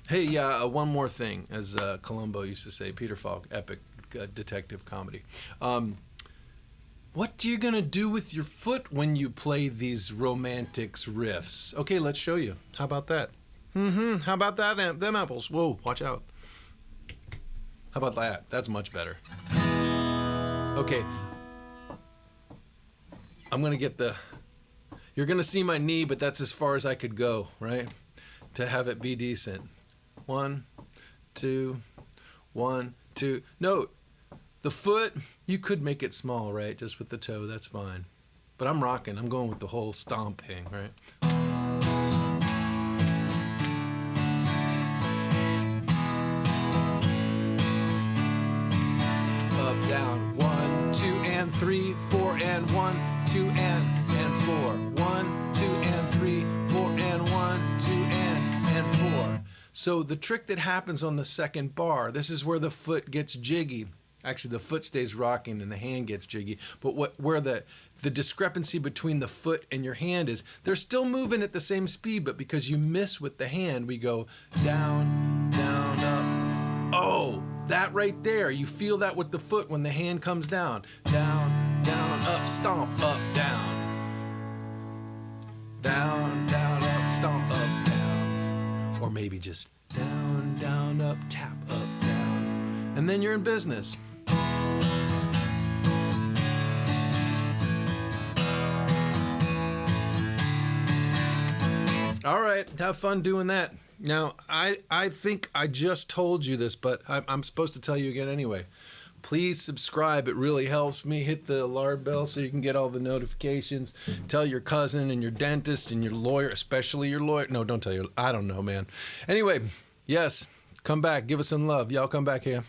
Hey, one more thing, as Columbo used to say, Peter Falk, epic detective comedy. What are you gonna do with your foot when you play these romantics riffs? Okay, let's show you. How about that? How about that? Them apples. Whoa, watch out. How about that? That's much better. Okay. I'm gonna get the... You're gonna see my knee, but that's as far as I could go, right? To have it be decent. 1, 2, 1, 2. Note, the foot, you could make it small, right? Just with the toe, that's fine. But I'm rocking. I'm going with the whole stomping, right? Up, down. 1, 2, and 3, 4, and 1, 2, and 4. 1, 2, and 3, 4, and 1, 2, and 4. So the trick that happens on the second bar, this is where the foot gets jiggy. Actually, the foot stays rocking and the hand gets jiggy. But where the discrepancy between the foot and your hand is, they're still moving at the same speed, but because you miss with the hand, we go down, down, up. Oh, that right there. You feel that with the foot when the hand comes down. Down, down, up, stomp, up, down. Down, down, up, stomp, up, down. Or maybe just down, down, up, tap, up, down. And then you're in business. All right, have fun doing that. Now, I think I just told you this, but I'm supposed to tell you again anyway. Please subscribe. It really helps me. Hit the alarm bell so you can get all the notifications. Tell your cousin and your dentist and your lawyer, especially your lawyer. No, don't tell your... I don't know, man. Anyway, yes, come back. Give us some love. Y'all come back here.